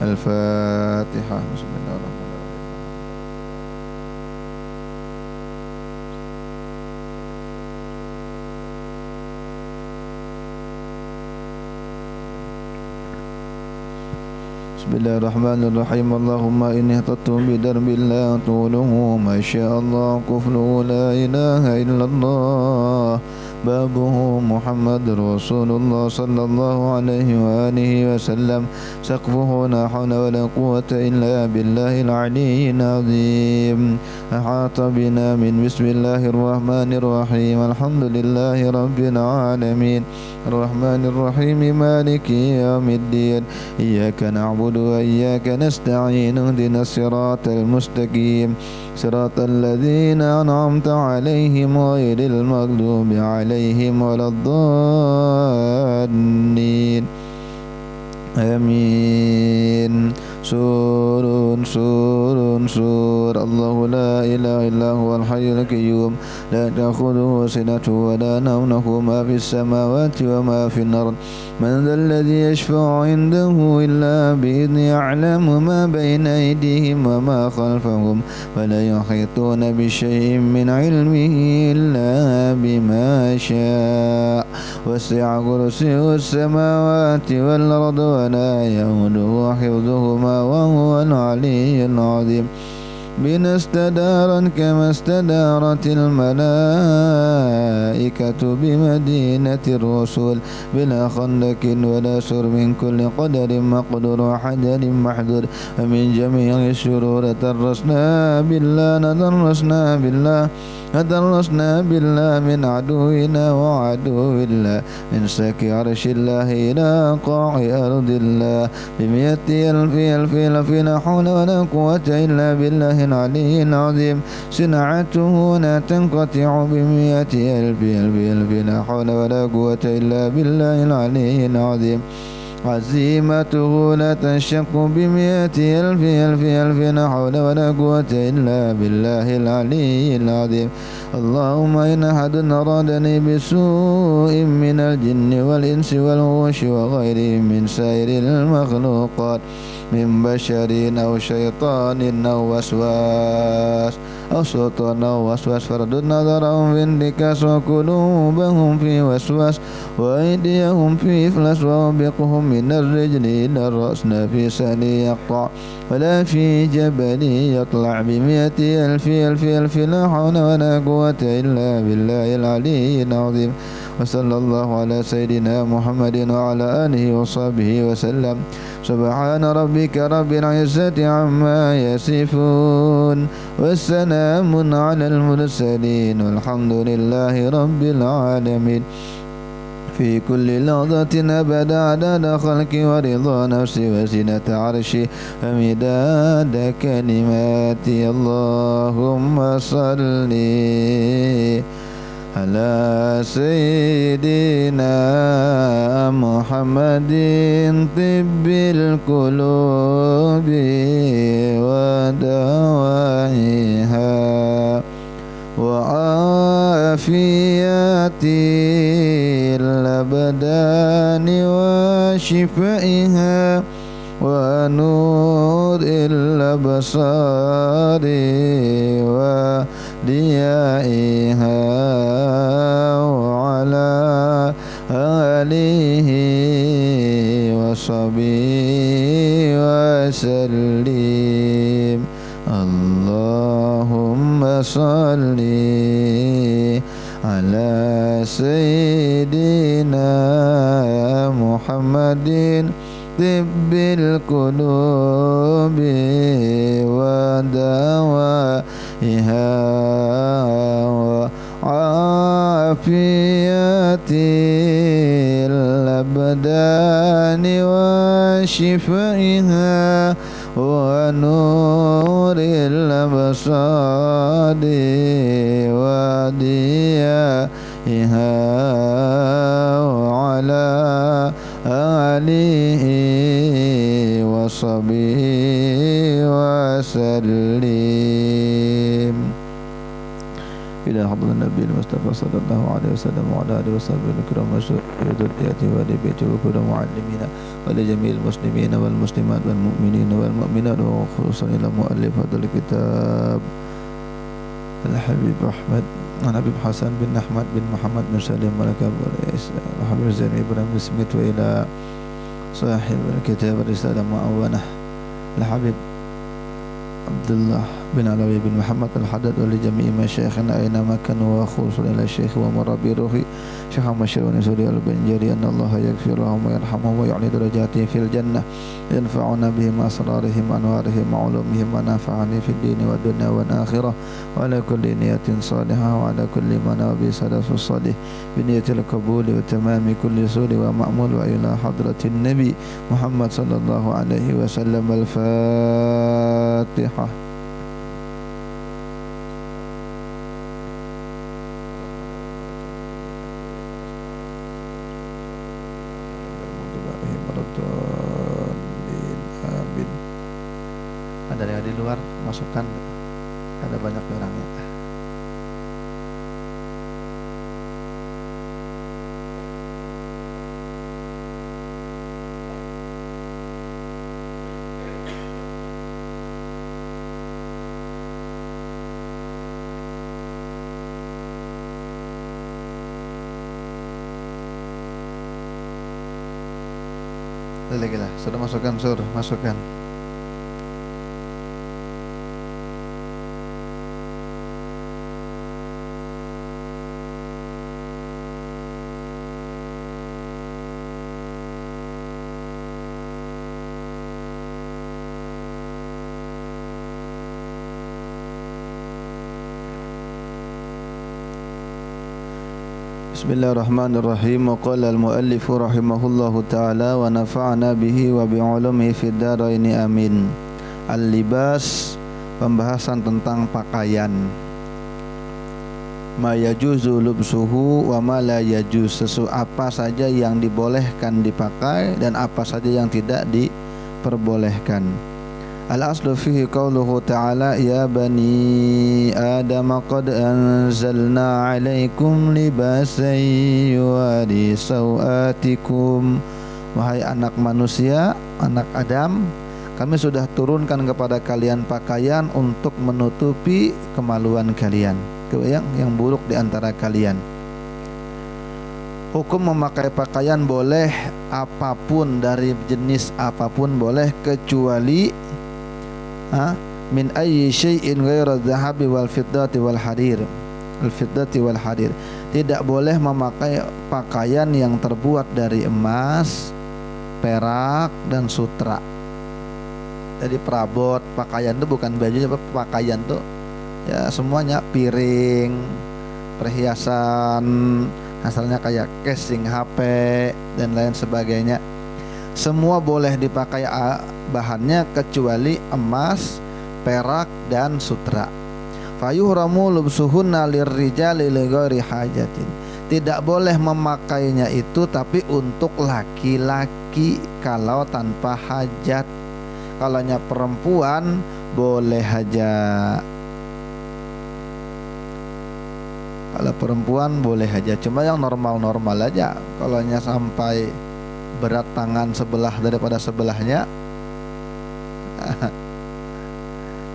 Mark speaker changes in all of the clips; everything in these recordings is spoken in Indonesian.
Speaker 1: الفاتحة. بسم الله الرحمن الرحيم. بسم الله الرحمن الرحيم. اللهم إني اهتدت بدرب لا طوله ما شاء الله قفله لا إله إلا الله بابه محمد رسول الله صلى الله عليه وآله وسلم سقفه لا حول ولا قوة إلا بالله العلي العظيم. أحاط بنا من بسم الله الرحمن الرحيم. الحمد لله رب العالمين الرحمن الرحيم مالك يوم الدين إياك نعبد وإياك نستعين اهدنا الصراط المستقيم صراط الذين أنعمت عليهم غير المغضوب عليهم ولا الضالين آمين. سور الله لا إله إلا هو الحي القيوم لا تأخذه سنة ولا نوم له ما في السماوات وما في الأرض من ذا الذي يشفع عنده إلا بإذنه يعلم ما بين أيديهم وما خلفهم ولا يحيطون بشيء من علمه إلا بما شاء وسع كرسيه السماوات والأرض ولا يؤوده حفظهما وهو العلي العظيم. بنا استدارا كما استدارت الملائكة بمدينة الرسول بلا خندق ولا سر من كل قدر مقدور وحجر محدود ومن جميع الشرور تدرسنا بالله من عدونا وعدو الله من سك عرش الله إلى قاع أرض الله بمئة ألف لا حول ولا قوة إلا بالله العلي العظيم. صنعته لا تنقطع بمئة ألف لا حول ولا قوة إلا بالله العلي العظيم. عزيمته لا تنشق بمئة ألف لا حول ولا قوة إلا بالله العلي العظيم. اللهم إن أحد أرادني بسوء من الجن والإنس والوحش وغيرهم من سائر المخلوقات من بشر أو شيطان أو وسواس أو سلطان أو وسواس فردد نظرهم في انتكاس وقلوبهم في وسواس وأيديهم في إفلاس وأوبقهم من الرجل إلى الرأس في سهل يقطع ولا في جبل يطلع بمئة ألف لا حول ولا قوة إلا بالله العلي العظيم. وصلى الله على سيدنا محمد وعلى آله وصحبه وسلم. سبحان ربك رب العزة عما يصفون والسلام على المرسلين والحمد لله رب العالمين. في كل لحظة أبدا عدد خلقي ورضا نفسي وزنة عرشي ومداد كلماتي. اللهم صل على سيدنا محمد طب القلوب ودوائها وعافية الأبدان وشفائها ونور الأبصار وديائها وعلى آله وصحبه وسلم. اللهم صل على سيدنا محمد طب القلوب ودوائها وعافية الأبدان وشفائها ونور الأبصار وديائها وعلى آله وصحبه وسلم. إلى حضرة النبي المصطفى صلى الله عليه وسلم وعلى آله وصحبه الكرام وذريته وآل بيته وكل معلمين ولجميع المسلمين والمسلمات والمؤمنين والمؤمنات وخصوصا إلى مؤلف هذا الكتاب الحبيب أحمد عن أبي حسن بن أحمد بن محمد بن سالم ملك الحبيب زين إبراهيم سميت وإلى صاحب الكتاب الرسالة معونة الحبيب عبد الله بن علوي بن محمد الحداد ولجميع مشايخنا أينما كانوا وخصوصا إلى الشيخ ومربي روحي شيخ مشير ونسولي البنجري أن الله يغفر لهم ويرحمهم ويعلي درجاتهم في الجنة ينفعنا بهم أسرارهم أنوارهم علومهم ونفعني في الدين والدنيا والآخرة وعلى كل نية صالحة وعلى كل منابع سلف الصالح بنية القبول وتمام كل سور ومأمول وإلى حضرة النبي محمد صلى الله عليه وسلم الفاتحة. Ada yang di luar masukkan, ada banyak orangnya. Lagi lah, sudah masukkan sur, masukkan. Bismillahirrahmanirrahim. Qala al-muallif rahimahullahu ta'ala wa nafa'ana bihi wa bi'ulumihi fid dharaini amin. Al-libas, pembahasan tentang pakaian. Ma yajuzu lubsuhu wa ma la yajuz, apa saja yang dibolehkan dipakai dan apa saja yang tidak diperbolehkan. Al-aslu fihi qauluhu ta'ala ya bani Adam qad anzalna alaikum libasan yuwari sawatikum. Wahai anak manusia, anak Adam, kami sudah turunkan kepada kalian pakaian untuk menutupi kemaluan kalian, yang buruk di antara kalian. Hukum memakai pakaian boleh, apapun dari jenis apapun boleh, kecuali min ayyi syai'in ghaira dhahabi wal fiddati wal harir. Al-fiddati wal harir. Tidak boleh memakai pakaian yang terbuat dari emas, perak dan sutra. Jadi perabot pakaian itu bukan bajunya, pakaian tuh ya semuanya, piring, perhiasan, asalnya kayak casing HP dan lain sebagainya. Semua boleh dipakai bahannya kecuali emas, perak dan sutra. Fayuhramu lubsuhunna lirrijali lighairi hajatin. Tidak boleh memakainya itu tapi untuk laki-laki kalau tanpa hajat. Kalaunya perempuan boleh aja. Kalau perempuan boleh aja, cuma yang normal-normal aja. Kalaunya sampai berat tangan sebelah daripada sebelahnya,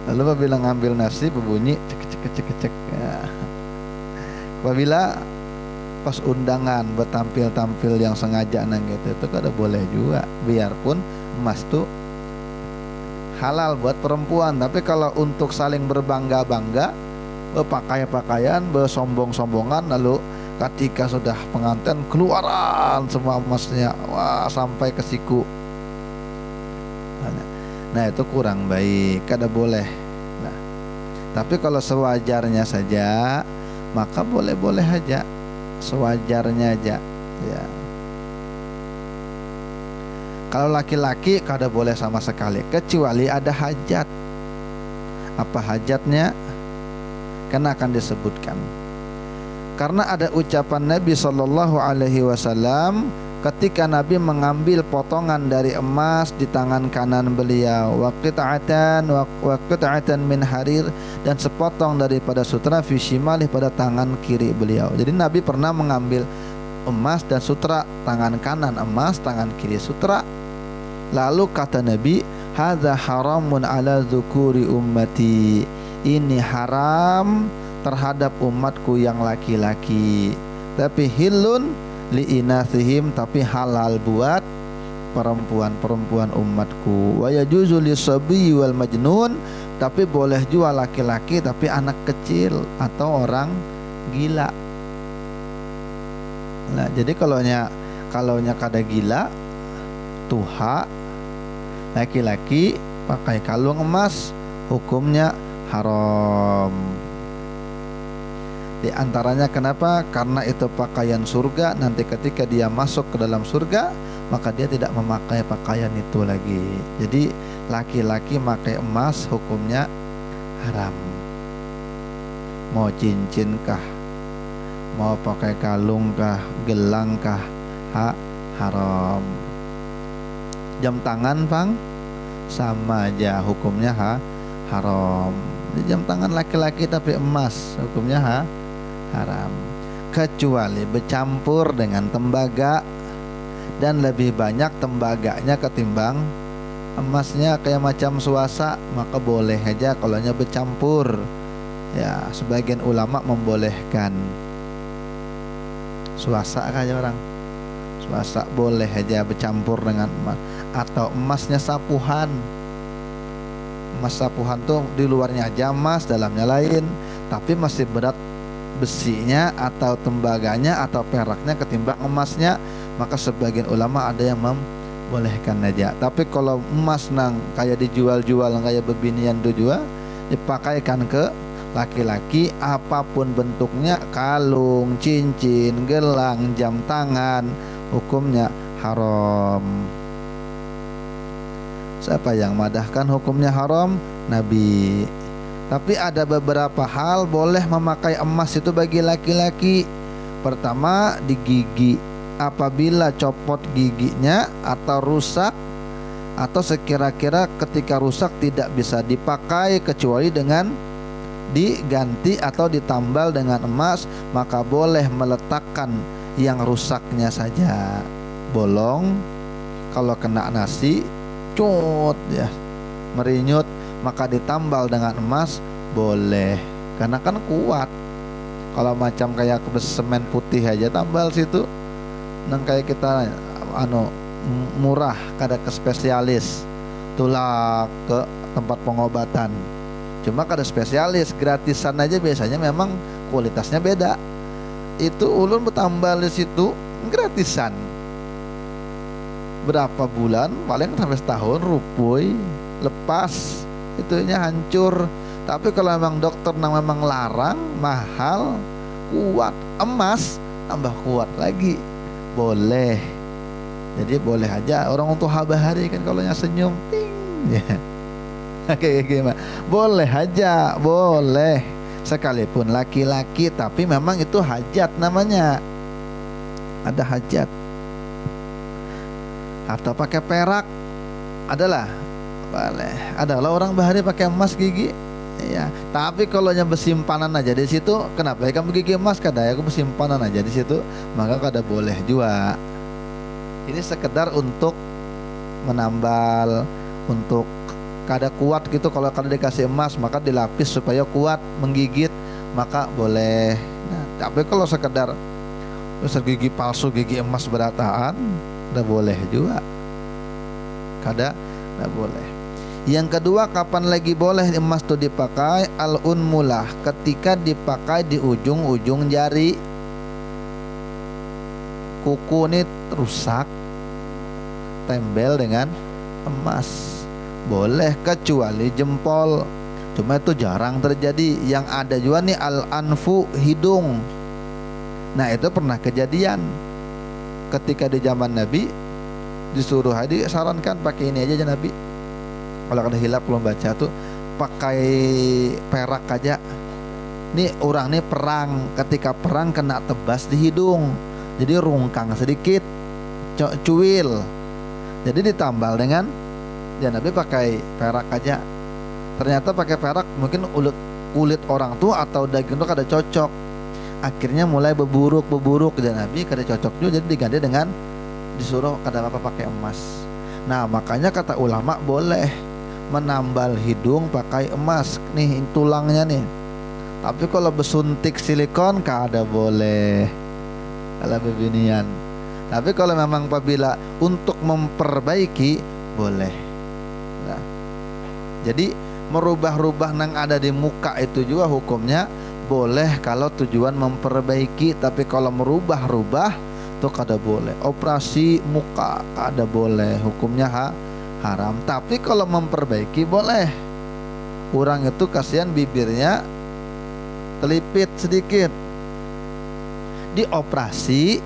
Speaker 1: lalu apabila ngambil nasi berbunyi cek ya. Apabila pas undangan bertampil-tampil yang sengaja nang gitu, itu kada boleh juga, biarpun emas tuh halal buat perempuan. Tapi kalau untuk saling berbangga-bangga, berpakai pakaian, bersombong-sombongan, lalu ketika sudah pengantin keluaran semua emasnya, wah sampai ke siku. Nah itu kurang baik, kada boleh. Nah, tapi kalau sewajarnya saja, maka boleh-boleh aja, sewajarnya aja. Ya. Kalau laki-laki kada boleh sama sekali, kecuali ada hajat. Apa hajatnya? Karena akan disebutkan. Karena ada ucapan Nabi sallallahu alaihi wasallam ketika Nabi mengambil potongan dari emas di tangan kanan beliau, wa qita'atan min harir, dan sepotong daripada sutra fi shimalih pada tangan kiri beliau. Jadi Nabi pernah mengambil emas dan sutra, tangan kanan emas, tangan kiri sutra. Lalu kata Nabi, hadza haramun ala dzukuri ummati, ini haram terhadap umatku yang laki-laki, tapi hilun li inathihim, tapi halal buat perempuan-perempuan umatku. Wa yajuzu lisabi wal majnun, tapi boleh juga laki-laki tapi anak kecil atau orang gila. Nah, jadi kalaunya kada gila, tuha, laki-laki pakai kalung emas, hukumnya haram. Di antaranya kenapa? Karena itu pakaian surga. Nanti ketika dia masuk ke dalam surga, maka dia tidak memakai pakaian itu lagi. Jadi laki-laki pakai emas hukumnya haram. Mau cincin kah, mau pakai kalung kah, gelang kah, haram. Jam tangan bang, sama aja hukumnya haram. Jam tangan laki-laki tapi emas, hukumnya haram. Kecuali bercampur dengan tembaga dan lebih banyak tembaganya ketimbang emasnya, kayak macam suasa, maka boleh aja kalaunya bercampur. Ya, sebagian ulama membolehkan. Suasa kayak orang suasa boleh aja bercampur dengan emas, atau emasnya sapuhan. Emas sapuhan tuh di luarnya aja emas, dalamnya lain, tapi masih berat besinya atau tembaganya atau peraknya ketimbang emasnya, maka sebagian ulama ada yang membolehkan aja. Tapi kalau emas nang kayak dijual-jual kayak bebinian tuh juga dipakaikan ke laki-laki apapun bentuknya, kalung, cincin, gelang, jam tangan, hukumnya haram. Siapa yang madahkan hukumnya haram? Nabi. Tapi ada beberapa hal boleh memakai emas itu bagi laki-laki. Pertama, di gigi. Apabila copot giginya atau rusak, atau sekira-kira ketika rusak tidak bisa dipakai kecuali dengan diganti atau ditambal dengan emas, maka boleh meletakkan yang rusaknya saja. Bolong, kalau kena nasi cut ya, merinyut, maka ditambal dengan emas boleh, karena kan kuat. Kalau macam kayak semen putih aja tambal situ, nang kayak kita murah kada ke spesialis, tulah ke tempat pengobatan. Cuma kada spesialis, gratisan aja biasanya memang kualitasnya beda. Itu ulun bertambal di situ gratisan. Berapa bulan, paling sampai setahun, rupuy, lepas, itunya hancur. Tapi kalau memang dokter memang larang, mahal, kuat, emas tambah kuat lagi, boleh. Jadi boleh aja orang untuk habahari kan, kalau senyum ting ya. Kayak gimana? Boleh aja, boleh. Sekalipun laki-laki, tapi memang itu hajat namanya. Ada hajat. Atau pakai perak, adalah boleh. Adalah orang bahari pakai emas gigi, ya. Tapi kalau bersimpanan aja di situ, kenapa ya kamu gigi emas? Kada ya kamu bersimpanan aja di situ, maka kada boleh juga. Ini sekedar untuk menambal, untuk kada kuat gitu. Kalau kada dikasih emas, maka dilapis supaya kuat menggigit, maka boleh. Nah, tapi kalau sekedar gigi palsu, gigi emas berataan, tidak boleh juga, kada boleh. Yang kedua, kapan lagi boleh emas itu dipakai? Al-unmulah, ketika dipakai di ujung-ujung jari. Kuku ini rusak, tembel dengan emas, boleh, kecuali jempol. Cuma itu jarang terjadi. Yang ada juga nih al-anfu, hidung. Nah itu pernah kejadian ketika di zaman Nabi, disuruh hadi sarankan pakai ini aja Nabi. Kalau kada hilap belum baca tuh, pakai perak aja. Nih orang nih perang, ketika perang kena tebas di hidung, jadi rungkang sedikit, cuil. Jadi ditambal dengan ya Nabi pakai perak aja. Ternyata pakai perak mungkin kulit orang tuh atau daging tuh kada cocok. Akhirnya mulai beburuk dan Nabi kada cocok juga, jadi diganti dengan disuruh kada apa pakai emas. Nah makanya kata ulama boleh menambal hidung pakai emas nih tulangnya nih. Tapi kalau bersuntik silikon kada boleh kalau bebinian. Tapi kalau memang apabila untuk memperbaiki boleh. Nah, jadi merubah-rubah nang ada di muka itu juga hukumnya boleh kalau tujuan memperbaiki. Tapi kalau merubah-rubah itu kada boleh. Operasi muka kada boleh, hukumnya haram. Tapi kalau memperbaiki boleh. Orang itu kasihan bibirnya telipit sedikit, dioperasi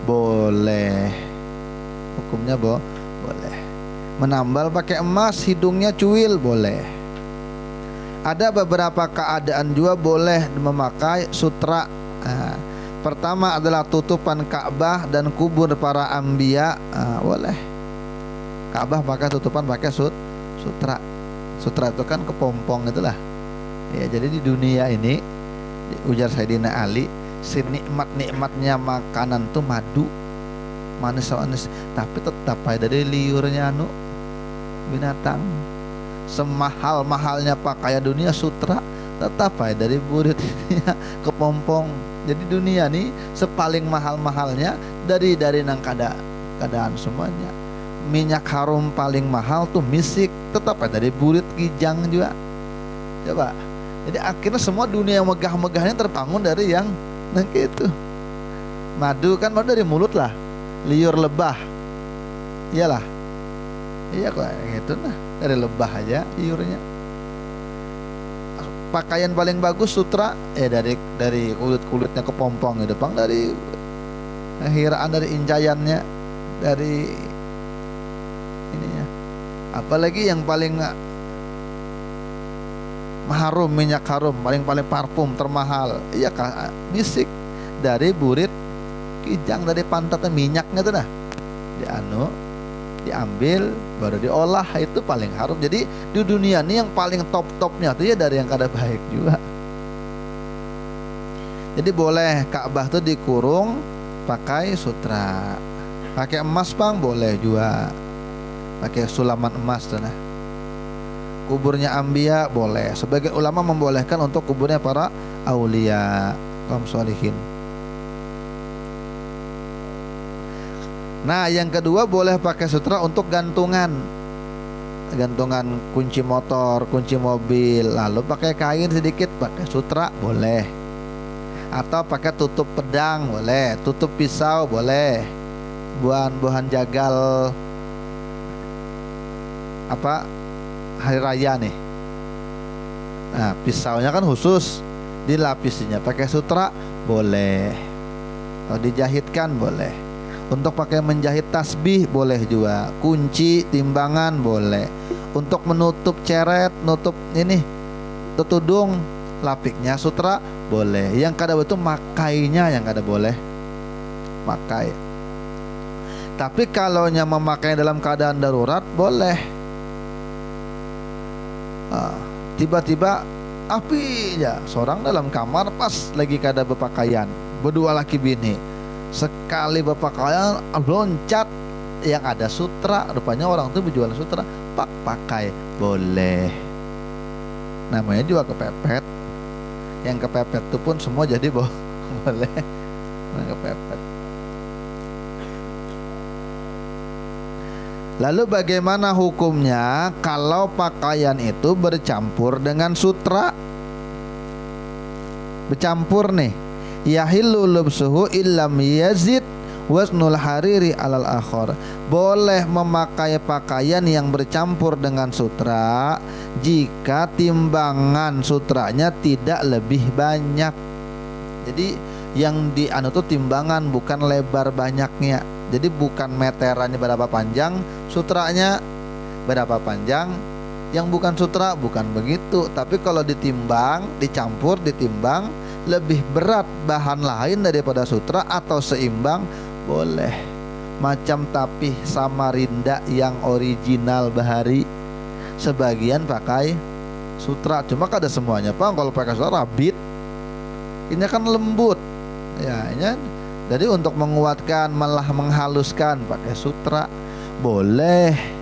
Speaker 1: boleh, hukumnya boleh. Menambal pakai emas hidungnya cuil boleh. Ada beberapa keadaan juga boleh memakai sutra. Nah, pertama adalah tutupan Ka'bah dan kubur para anbiya, boleh. Ka'bah pakai tutupan pakai sutra. Sutra itu kan kepompong itulah. Ya, jadi di dunia ini ujar Sayyidina Ali, senikmat-nikmatnya makanan tuh madu, manis-manis, tapi tetap aja dari liurnya binatang. Semahal-mahalnya pakaian dunia sutra, tetap aja dari buritnya kepompong. Jadi dunia nih sepaling mahal-mahalnya dari nang keadaan semuanya. Minyak harum paling mahal tuh misik, tetap aja dari burit kijang juga. Coba. Jadi akhirnya semua dunia yang megah-megahnya terbangun dari yang nang gitu. Madu kan madu dari mulut lah, liur lebah, iyalah, iya kok gitu nah, dari lebah aja liurnya. Pakaian paling bagus sutra, dari kulit-kulitnya kepompong gitu, bang, dari hiraan, dari injayannya, dari ininya. Apalagi yang paling harum, minyak harum, paling parfum termahal, iya kak, misik dari burit kijang, dari pantatnya minyaknya tuh dah diambil baru diolah, itu paling harum. Jadi di dunia ini yang paling top-topnya tuh ya dari yang kada baik juga. Jadi boleh Ka'bah tuh dikurung pakai sutra, pakai emas bang boleh juga, pakai sulaman emas tuh nah. Kuburnya anbiya boleh. Sebagai ulama membolehkan untuk kuburnya para aulia, kaum sholihin. Nah yang kedua boleh pakai sutra untuk gantungan kunci motor, kunci mobil, lalu pakai kain sedikit, pakai sutra boleh. Atau pakai tutup pedang boleh, tutup pisau boleh, buahan jagal apa hari raya nih. Nah pisaunya kan khusus, dilapisinya pakai sutra boleh. Kalau dijahitkan boleh. Untuk pakai menjahit tasbih boleh juga. Kunci timbangan boleh. Untuk menutup ceret, nutup ini tutudung, lapiknya sutra boleh. Yang kada betul makainya yang kada boleh makai. Tapi kalau memakai dalam keadaan darurat boleh. Tiba-tiba api ya, seorang dalam kamar pas lagi kada berpakaian, berdua laki bini, sekali berpakaian loncat, yang ada sutra, rupanya orang tuh berjualan sutra, pakai boleh. Namanya juga kepepet. Yang kepepet itu pun semua jadi boleh. Kepepet. Lalu bagaimana hukumnya kalau pakaian itu bercampur dengan sutra? Bercampur nih. Yahillu lubsuhu illam yazid wasnul hariri alal akhor. Boleh memakai pakaian yang bercampur dengan sutra jika timbangan sutranya tidak lebih banyak. Jadi yang itu timbangan, bukan lebar banyaknya. Jadi bukan meterannya berapa panjang, sutranya berapa panjang. Yang bukan sutra bukan begitu. Tapi kalau ditimbang, dicampur, ditimbang, lebih berat bahan lain daripada sutra atau seimbang, boleh. Macam tapih Samarinda yang original bahari, sebagian pakai sutra. Cuma kada semuanya Pak. Kalau pakai sutra rabit, ini kan lembut ya, ini. Jadi untuk menguatkan, malah menghaluskan, pakai sutra boleh.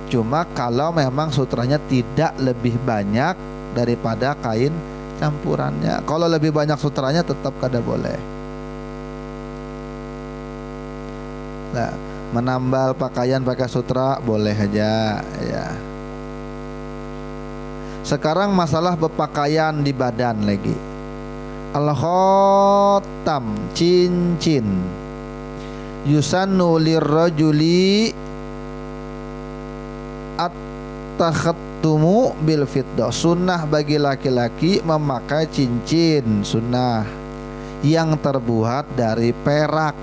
Speaker 1: Cuma kalau memang sutranya tidak lebih banyak daripada kain campurannya. Kalau lebih banyak sutranya tetap kada boleh. Nah, menambal pakaian pakai sutra boleh aja ya. Sekarang masalah berpakaian di badan lagi. Al-khatam, cincin. Yusannu lirrajuli at-takhattumu bil fiddah. Sunnah bagi laki-laki memakai cincin, sunnah yang terbuat dari perak.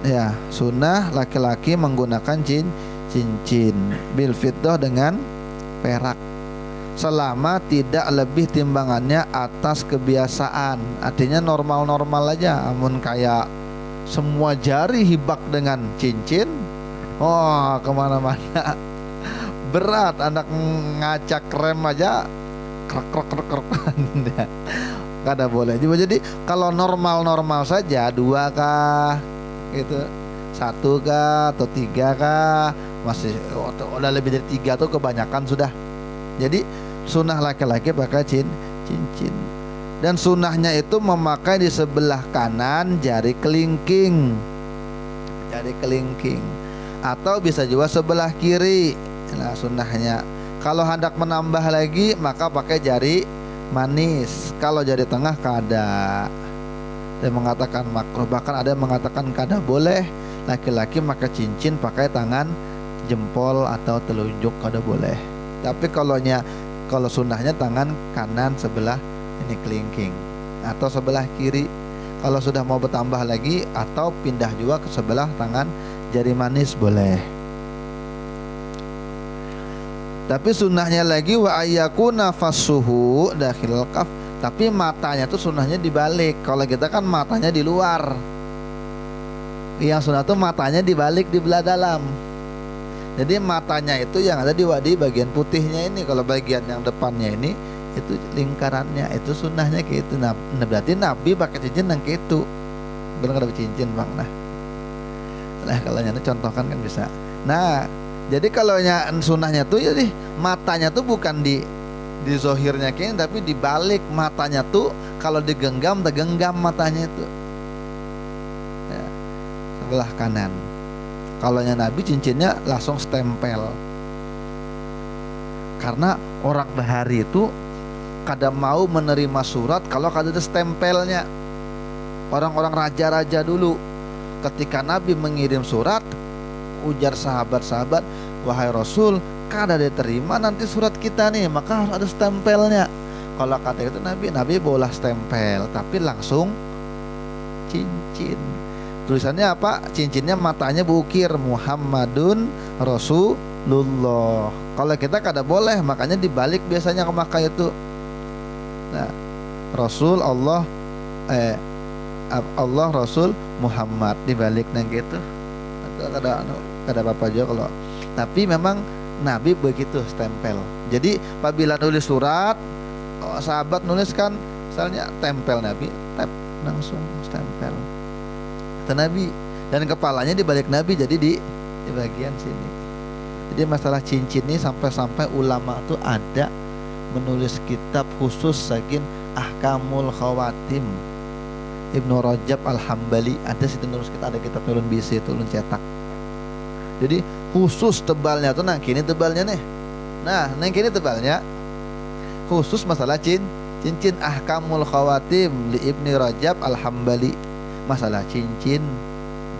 Speaker 1: Ya, sunnah laki-laki menggunakan cincin bil fiddah dengan perak, selama tidak lebih timbangannya atas kebiasaan. Artinya normal-normal aja. Amun kayak semua jari hibak dengan cincin, oh kemana-mana berat. Anak ngacak rem aja krek. Kada boleh. Jadi kalau normal-normal saja, 2 kah gitu, 1 kah atau 3 kah, masih udah lebih dari 3 tuh kebanyakan sudah. Jadi sunnah laki-laki pakai cincin. Dan sunnahnya itu memakai di sebelah kanan jari kelingking. Atau bisa juga sebelah kiri. Nah sunnahnya. Kalau hendak menambah lagi maka pakai jari manis. Kalau jari tengah kada. Ada yang mengatakan makruh, bahkan ada yang mengatakan kada boleh laki-laki pakai cincin pakai tangan jempol atau telunjuk, kada boleh. Tapi kalau sunnahnya tangan kanan sebelah ini kelingking atau sebelah kiri. Kalau sudah mau bertambah lagi atau pindah juga ke sebelah tangan jari manis boleh. Tapi sunnahnya lagi wa ayyakuna fassuhu dakhil kaf. Tapi matanya tuh sunnahnya dibalik. Kalau kita kan matanya di luar. Yang sunnah tuh matanya dibalik di belah dalam. Jadi matanya itu yang ada di wadi bagian putihnya ini. Kalau bagian yang depannya ini itu lingkarannya, itu sunnahnya gitu. Nah berarti Nabi pakai cincin yang gitu. Benar ada cincin bang. Nah kalau nyana contohkan kan bisa. Nah jadi kalau sunnahnya tuh jadi matanya tuh bukan di zohirnya kayaknya, tapi dibalik matanya tuh. Kalau digenggam tergenggam matanya itu ya, sebelah kanan. Kalau Nabi cincinnya langsung stempel. Karena orang bahari itu kada mau menerima surat kalau kada ada stempelnya. Orang-orang raja-raja dulu ketika Nabi mengirim surat, ujar sahabat-sahabat, wahai Rasul, kada diterima nanti surat kita nih, maka harus ada stempelnya. Kalau kata itu Nabi boleh stempel, tapi langsung cincin. Tulisannya apa? Cincinnya matanya bukir Muhammadun Rasulullah. Kalau kita kada boleh, makanya dibalik biasanya memakai itu. Nah, Rasul Allah Allah Rasul Muhammad dibalik nang gitu. Kada apa-apa juga kalau. Tapi memang Nabi begitu stempel. Jadi apabila nulis surat, sahabat nuliskan misalnya tempel Nabi, tap langsung stempel Nabi, dan kepalanya di balik Nabi, jadi di bagian sini. Jadi masalah cincin ini sampai-sampai ulama tuh ada menulis kitab khusus saking Ahkamul Khawatim. Ibnu Rajab Al-Hambali ada situ nulis, kita ada kitab turun bisi, turun cetak. Jadi khusus tebalnya tuh kini tebalnya nih. Nah, kini tebalnya khusus masalah cincin Ahkamul Khawatim li Ibnu Rajab Al-Hambali. Masalah cincin,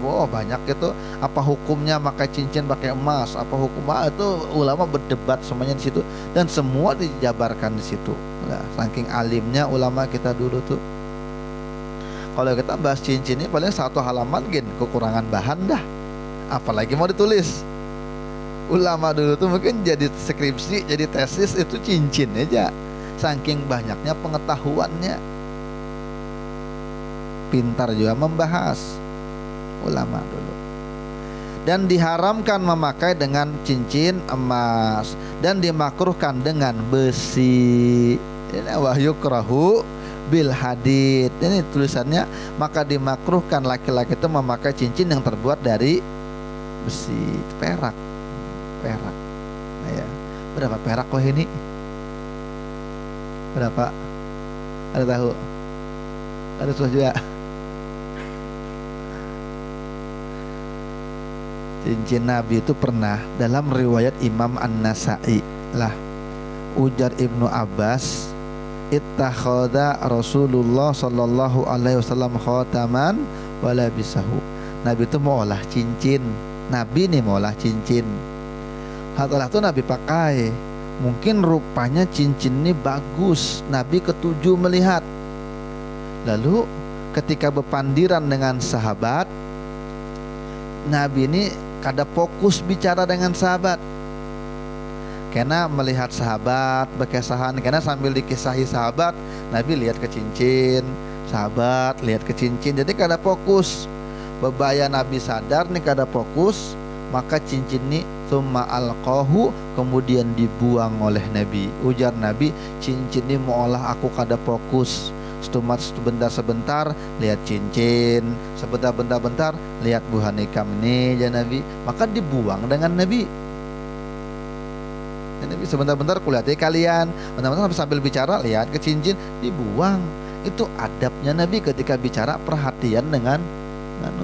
Speaker 1: wow banyak itu. Apa hukumnya pakai cincin pakai emas? Apa hukumnya itu ulama berdebat semuanya di situ, dan semua dijabarkan di situ. Nah, saking alimnya ulama kita dulu tuh. Kalau kita bahas cincin ini paling 1 halaman kekurangan bahan dah. Apalagi mau ditulis. Ulama dulu tuh mungkin jadi skripsi, jadi tesis itu cincin aja. Saking banyaknya pengetahuannya. Pintar juga membahas ulama dulu. Dan diharamkan memakai dengan cincin emas, dan dimakruhkan dengan besi. Ini wahyukrahu bil hadid. Ini tulisannya, maka dimakruhkan laki-laki itu memakai cincin yang terbuat dari besi, perak. Nah, ya. Berapa perak kok ini? Berapa? Ada tahu? Ada susah juga. Cincin Nabi itu pernah dalam riwayat Imam An-Nasa'i lah, ujar Ibnu Abbas, ittakhadha Rasulullah sallallahu alaihi wasallam khataman wala bisahu. Nabi itu mau olah cincin. Nabi nih mau olah cincin. Setelah itu Nabi pakai. Mungkin rupanya cincin ini bagus. Nabi ketujuh melihat. Lalu ketika berpandiran dengan sahabat, Nabi ini kada fokus bicara dengan sahabat. Karena melihat sahabat berkesahan, karena sambil dikisahi sahabat, Nabi lihat ke cincin, sahabat lihat ke cincin, jadi kada fokus. Bebaya Nabi sadar nih kada fokus, maka cincin ini summa alqahu, kemudian dibuang oleh Nabi. Ujar Nabi, cincin ini seolah aku kada fokus. Sebentar lihat cincin, sebentar lihat buah nikam ini ya Nabi, maka dibuang dengan Nabi. Ya, Nabi sebentar kulihatin kalian, bentar sambil bicara lihat ke cincin, dibuang. Itu adabnya Nabi ketika bicara, perhatian dengan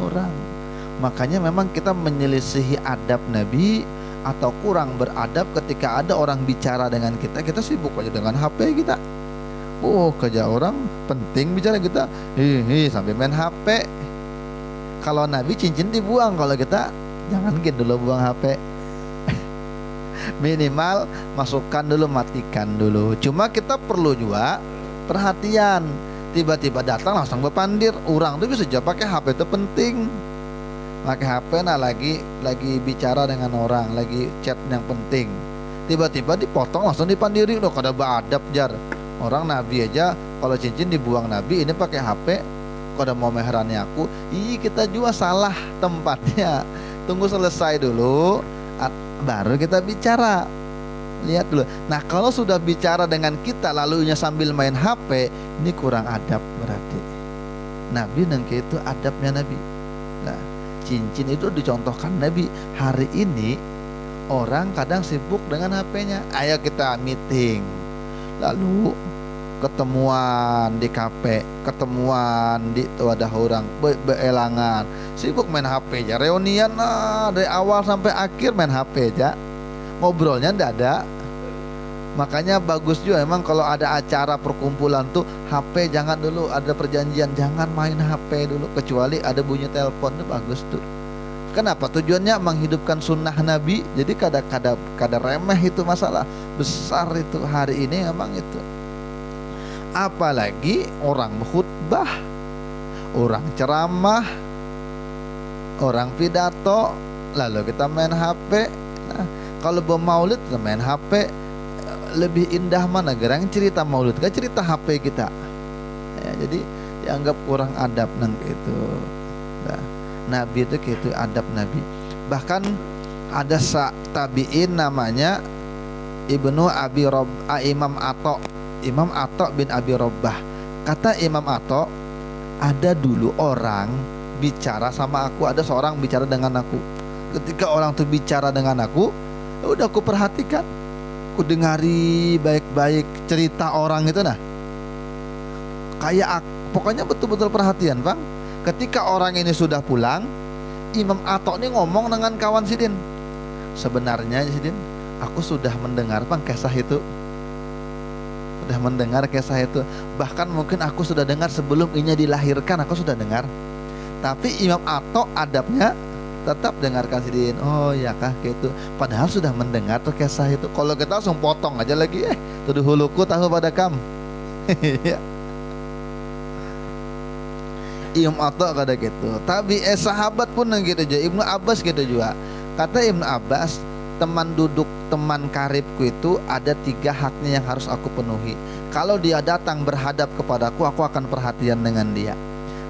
Speaker 1: orang. Makanya memang kita menyelisihi adab Nabi atau kurang beradab ketika ada orang bicara dengan kita, kita sibuk aja dengan HP kita. Oh, kerja orang penting bicara kita, sampai main HP. Kalau Nabi cincin dibuang, kalau kita jangan gitu dulu buang HP. Minimal masukkan dulu, matikan dulu. Cuma kita perlu juga perhatian. Tiba-tiba datang langsung berpandir. Orang tuh bisa aja pakai HP, itu penting. Pakai HP nah lagi bicara dengan orang, lagi chat yang penting. Tiba-tiba dipotong langsung dipandiri, udah kada beradab jar. Orang Nabi aja kalau cincin dibuang Nabi, ini pakai HP, kada mau meherani aku. Kita juga salah tempatnya. Tunggu selesai dulu, baru kita bicara. Lihat dulu. Nah, kalau sudah bicara dengan kita lalunya sambil main HP, ini kurang adab berarti. Nabi nengke itu adabnya Nabi. Nah, cincin itu dicontohkan Nabi. Hari ini orang kadang sibuk dengan HP-nya. Ayo kita meeting, lalu ketemuan di kafe, ketemuan di wadah orang, beelangan, sibuk main HP aja. Reunian dari awal sampai akhir main HP aja, ngobrolnya ndak ada. Makanya bagus juga emang kalau ada acara perkumpulan tuh HP jangan dulu, ada perjanjian jangan main HP dulu, kecuali ada bunyi telepon, tuh bagus tuh. Kenapa? Tujuannya menghidupkan sunnah Nabi. Jadi kada remeh itu masalah besar itu hari ini emang itu. Apalagi orang khutbah, orang ceramah, orang pidato, lalu kita main HP. Nah, kalau bermaulid kita main HP. Lebih indah mana gerang cerita maulid, gak cerita HP kita. Ya, jadi dianggap kurang adab nang itu. Nah, Nabi itu gitu adab Nabi. Bahkan ada tabiin namanya Ibnu Abi Robbah, Imam Atta bin Abi Robbah. Kata Imam Atta, ada dulu orang bicara sama aku, ada seorang bicara dengan aku. Ketika orang tuh bicara dengan aku, udah aku perhatikan, aku dengari baik-baik cerita orang itu. Nah, kayak pokoknya betul-betul perhatian Bang. Ketika orang ini sudah pulang, Imam Atta ini ngomong dengan kawan Sidin, sebenarnya Sidin, aku sudah mendengar Bang kisah itu, sudah mendengar kisah itu. Bahkan mungkin aku sudah dengar sebelum ini dilahirkan, aku sudah dengar. Tapi Imam Atta adabnya tetap dengarkan Sidin. Oh ya kah gitu. Padahal sudah mendengar tuh kisah itu. Kalau kita langsung potong aja lagi, tuduh huluku tahu pada kam. Imam Atta kada gitu. Tapi sahabat pun gitu aja. Ibnu Abbas gitu juga. Kata Ibnu Abbas, teman duduk, teman karibku itu ada 3 haknya yang harus aku penuhi. Kalau dia datang berhadap kepadaku, aku akan perhatian dengan dia.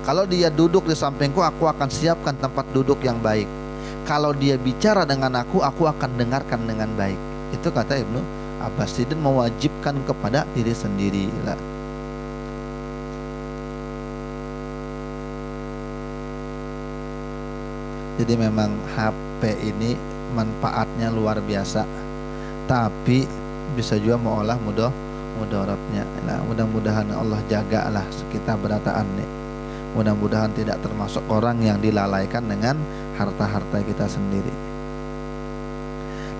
Speaker 1: Kalau dia duduk di sampingku, aku akan siapkan tempat duduk yang baik. Kalau dia bicara dengan aku akan dengarkan dengan baik. Itu kata Ibnu Abbas. Tidak mewajibkan kepada diri sendiri lah. Jadi memang HP sampai ini manfaatnya luar biasa, tapi bisa juga mengolah mudaratnya. Nah, mudah-mudahan Allah jagalah kita berataan nih. Mudah-mudahan tidak termasuk orang yang dilalaikan dengan harta-harta kita sendiri.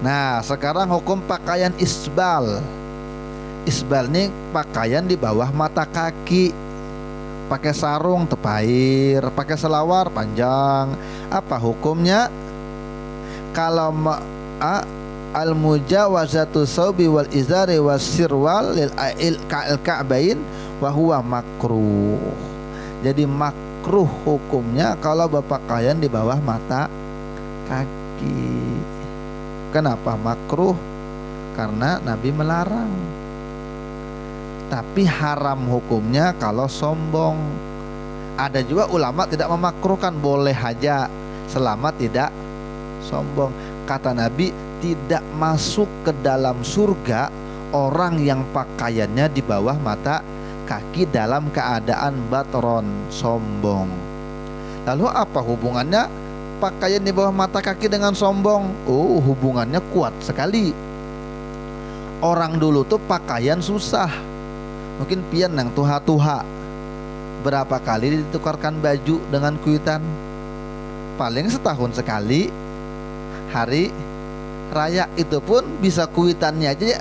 Speaker 1: Nah, sekarang hukum pakaian isbal. Isbal ini pakaian di bawah mata kaki. Pakai sarung tepair, pakai selawar panjang. Apa hukumnya? Kalau al-mujawazatu saubi wal izari was sirwal lil ka'bain wa huwa makruh. Jadi makruh hukumnya kalau berpakaian di bawah mata kaki. Kenapa makruh? Karena Nabi melarang. Tapi haram hukumnya kalau sombong. Ada juga ulama tidak memakruhkan, boleh aja selama tidak sombong. Kata Nabi, tidak masuk ke dalam surga orang yang pakaiannya di bawah mata kaki dalam keadaan batron, sombong. Lalu apa hubungannya pakaian di bawah mata kaki dengan sombong? Oh, hubungannya kuat sekali. Orang dulu tuh pakaian susah. Mungkin pian yang tuha-tuha. Berapa kali ditukarkan baju dengan kuitan? Paling setahun sekali. Hari raya itu pun bisa kuitannya aja,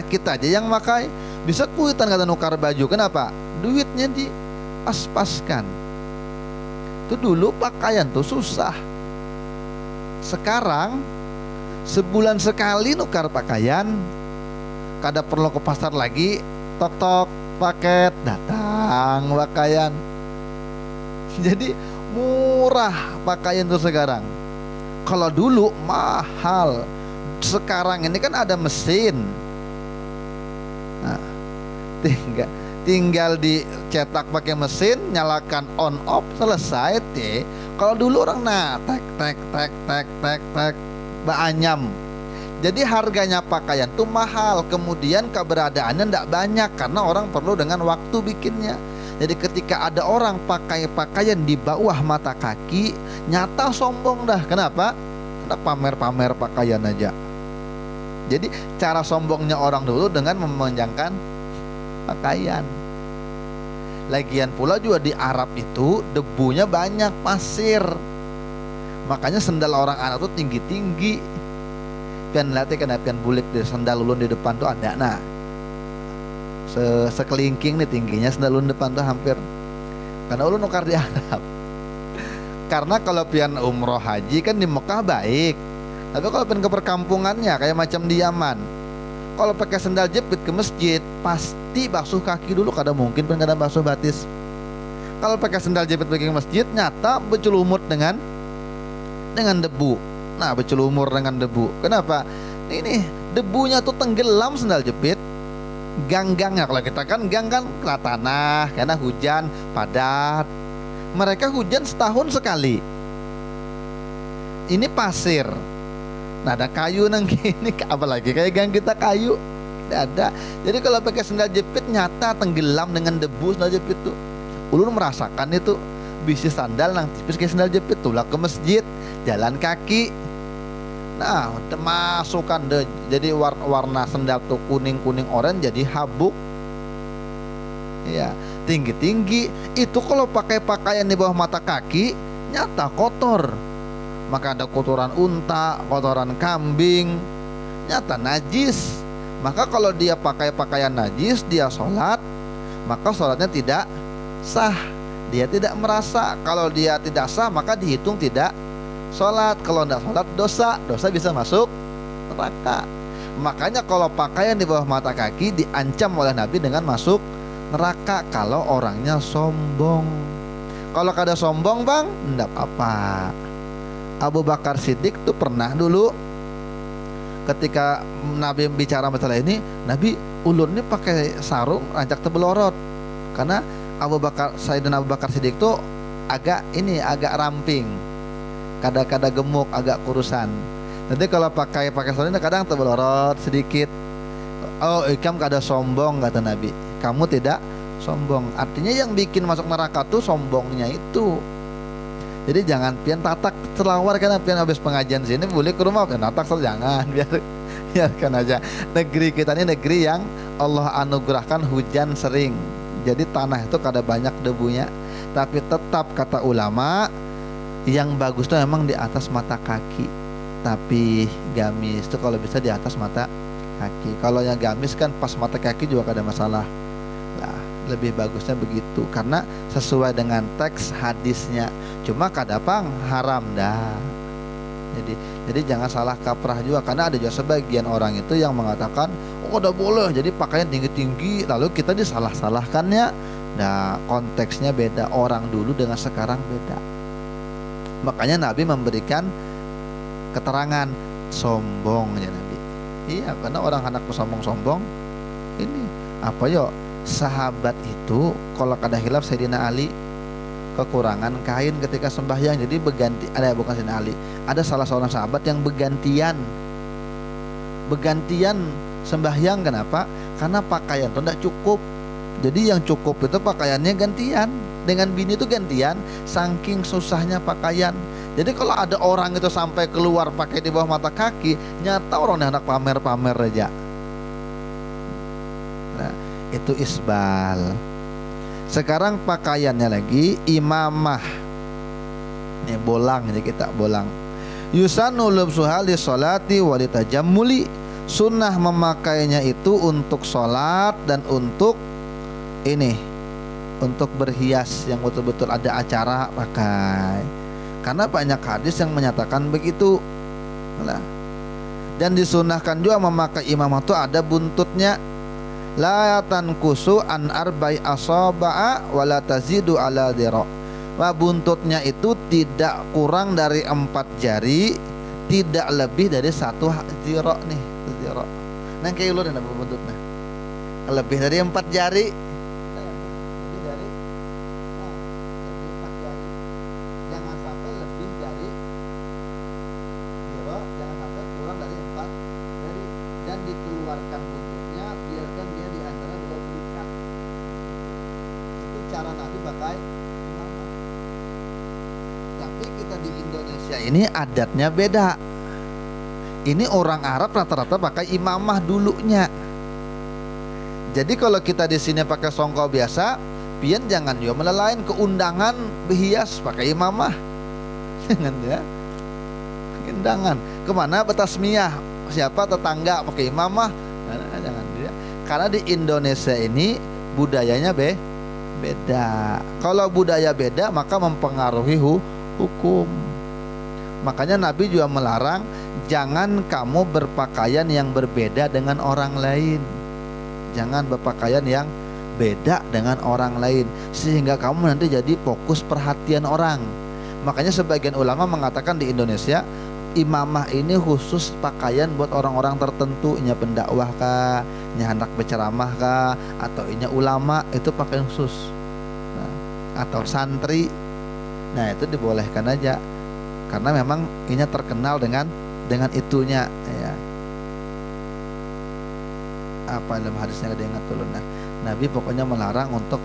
Speaker 1: kita aja yang pakai. Bisa kuitan kata nukar baju. Kenapa? Duitnya dipas-paskan. Itu dulu pakaian tuh susah. Sekarang sebulan sekali nukar pakaian. Kada perlu ke pasar lagi. Tok-tok paket datang pakaian. Jadi murah pakaian tuh sekarang. Kalau dulu mahal. Sekarang ini kan ada mesin. Nah, tinggal dicetak pakai mesin, nyalakan on off, selesai teh. Kalau dulu orang tek baanyam. Jadi harganya pakaian tuh mahal. Kemudian keberadaannya tidak banyak karena orang perlu dengan waktu bikinnya. Jadi ketika ada orang pakai pakaian di bawah mata kaki, nyata sombong dah. Kenapa? Karena pamer-pamer pakaian aja. Jadi cara sombongnya orang dulu dengan memanjangkan pakaian. Lagian pula juga di Arab itu debunya banyak, pasir. Makanya sendal orang Arab tuh tinggi-tinggi. Kan latih kan bulik di sandal ulun di depan tuh ada. Nah, sekelingking nih tingginya sandal ulun depan tuh hampir. Karena ulun nukar di Arab. Karena kalau pian umroh haji kan di Mekah baik. Tapi kalau pian ke perkampungannya kayak macam di Yaman, kalau pakai sandal jepit ke masjid pasti basuh kaki dulu. Kada mungkin pian kada basuh batis. Kalau pakai sandal jepit pergi ke masjid, nyata bercelumut dengan debu. Nah, bercelumur dengan debu. Kenapa? Ini debunya tuh tenggelam sandal jepit. Gang-gangnya, kalau kita kan gang kan kena tanah karena hujan padat. Mereka hujan setahun sekali. Ini pasir. Nah, ada kayu nang gini, apalagi kayak gang kita kayu. Tidak ada. Jadi kalau pakai sandal jepit nyata tenggelam dengan debu sandal jepit tuh. Ulun merasakan itu. Bisi sandal nang tipis kayak sandal jepit tuh lah ke masjid, jalan kaki. Nah, masukkan deh. Jadi warna sandal tuh kuning-kuning oranye jadi habuk. Ya, tinggi-tinggi. Itu kalau pakai pakaian di bawah mata kaki nyata kotor. Maka ada kotoran unta, kotoran kambing, nyata najis. Maka kalau dia pakai pakaian najis, dia sholat, maka sholatnya tidak sah. Dia tidak merasa. Kalau dia tidak sah, maka dihitung tidak sholat. Kalau tidak sholat dosa bisa masuk neraka. Makanya kalau pakaian di bawah mata kaki diancam oleh Nabi dengan masuk neraka kalau orangnya sombong. Kalau kada sombong bang, tidak apa-apa. Abu Bakar Siddiq tuh pernah dulu ketika Nabi bicara masalah ini, Nabi ulun ini pakai sarung rancak tebelorot. Karena Sayyidina Abu Bakar Siddiq tuh agak ramping. Kadang-kadang gemuk, agak kurusan. Nanti kalau pakai sarung kadang tebelorot sedikit. Oh, ikam kada sombong kata Nabi. Kamu tidak sombong. Artinya yang bikin masuk neraka tuh sombongnya itu. Jadi jangan pian tatak selawar karena pian habis pengajian sini boleh ke rumah pian tatak jangan, biarkan aja. Negeri kita ini negeri yang Allah anugerahkan hujan sering. Jadi tanah itu kada banyak debunya. Tapi tetap kata ulama yang bagus itu memang di atas mata kaki. Tapi gamis itu kalau bisa di atas mata kaki. Kalau yang gamis kan pas mata kaki juga kada masalah. Nah, lebih bagusnya begitu karena sesuai dengan teks hadisnya. Cuma kadang haram dah. Jadi jangan salah kaprah juga karena ada juga sebagian orang itu yang mengatakan oh udah boleh jadi pakaian tinggi-tinggi lalu kita disalah-salahkannya. Nah konteksnya beda, orang dulu dengan sekarang beda. Makanya Nabi memberikan keterangan sombong ya Nabi. Iya karena orang anakku sombong-sombong ini apa yo sahabat itu kalau kada hilaf Sayyidina Ali kekurangan kain ketika sembahyang jadi berganti ada bukan Sayyidina Ali ada salah seorang sahabat yang bergantian sembahyang. Kenapa? Karena pakaian itu tidak cukup. Jadi yang cukup itu pakaiannya gantian dengan bini itu gantian saking susahnya pakaian. Jadi kalau ada orang itu sampai keluar pakai di bawah mata kaki nyata orang anak pamer-pamer aja. Nah, itu isbal. Sekarang pakaiannya lagi imamah. Ini bolang jadi kita bolang. Yusanu lubsuha li sholati wa li tajammuli. Sunnah memakainya itu untuk sholat dan untuk ini untuk berhias yang betul-betul ada acara pakai. Karena banyak hadis yang menyatakan begitu. Nah, dan disunahkan juga memakai imamah itu ada buntutnya. La tankusu an arba'i asaba'a wa la tazidu ala dhira. Wah buntutnya itu tidak kurang dari 4 jari, tidak lebih dari 1 dhira nih, dhira. Nang kayak lu nih buntutnya. Lebih dari 4 jari. Lebih dari 4 jari. Jangan sampai lebih dari dhira, jangan sampai kurang dari 4 jari dan dikeluarkan buntutnya biarkan dia di antara 2 belikat. Itu cara Nabi pakai imamah. Tapi kita di Indonesia ini adatnya beda. Ini orang Arab rata-rata pakai imamah dulunya. Jadi kalau kita di sini pakai songkok biasa, pian jangan juga melelain keundangan berhias pakai imamah. Jangan ya. Keundangan. Kemana bertasmiyah? Siapa tetangga pakai imamah? Nah, jangan dia. Karena di Indonesia ini budayanya beda. Kalau budaya beda maka mempengaruhi hukum. Makanya Nabi juga melarang jangan kamu berpakaian yang berbeda dengan orang lain. Jangan berpakaian yang beda dengan orang lain sehingga kamu nanti jadi fokus perhatian orang. Makanya sebagian ulama mengatakan di Indonesia imamah ini khusus pakaian buat orang-orang tertentu, nya pendakwah kah, nya hendak berceramah kah, atau nya ulama itu pakaian khusus. Nah, atau santri. Nah, itu dibolehkan aja. Karena memang ini terkenal dengan itunya ya. Apa dalam hadisnya ada ingat dulu. Nah, Nabi pokoknya melarang untuk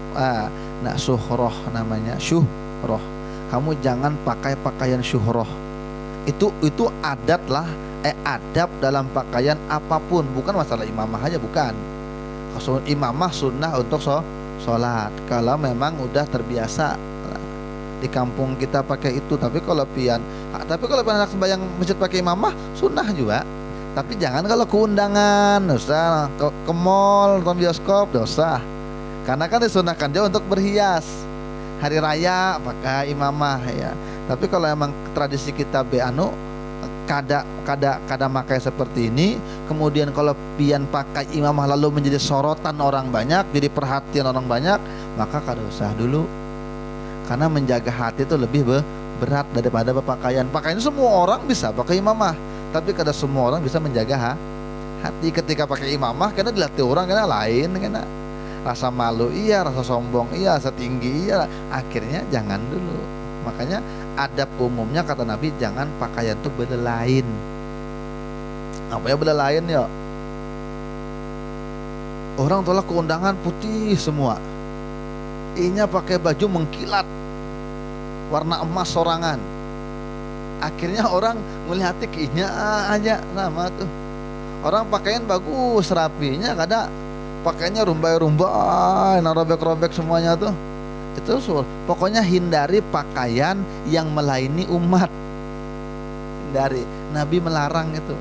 Speaker 1: syuhroh namanya, syuhroh. Kamu jangan pakai pakaian syuhroh. Itu adat lah, adab dalam pakaian apapun, bukan masalah imamah aja, bukan. Imamah sunnah untuk sholat kalau memang udah terbiasa di kampung kita pakai itu. Tapi kalau pian anak sembahyang masjid pakai imamah sunnah juga. Tapi jangan kalau keundangan, dosa. Ke mall, nonton bioskop, dosa. Karena kan disunahkan juga untuk berhias. Hari raya pakai imamah ya. Tapi kalau emang tradisi kita kada makai seperti ini, kemudian kalau pian pakai imamah lalu menjadi sorotan orang banyak, jadi perhatian orang banyak, maka kada usah dulu. Karena menjaga hati itu lebih berat daripada berpakaian. Pakaian semua orang bisa pakai imamah, tapi kada semua orang bisa menjaga hati ketika pakai imamah. Karena dilatih orang karena lain, karena rasa malu iya, rasa sombong iya, rasa tinggi iya. Akhirnya jangan dulu. Makanya adab umumnya kata Nabi jangan pakaian itu belelain. Apa ya belelain ya? Orang tolak keundangan putih semua, inya pakai baju mengkilat. warna emas sorangan. Akhirnya orang melihat kayaknya aja sama tuh. Orang pakaian bagus rapinya, kada pakainya rumbai-rumbai, robek-robek semuanya tuh. Itu pokoknya hindari pakaian yang melayani umat. Hindari. Nabi melarang itu.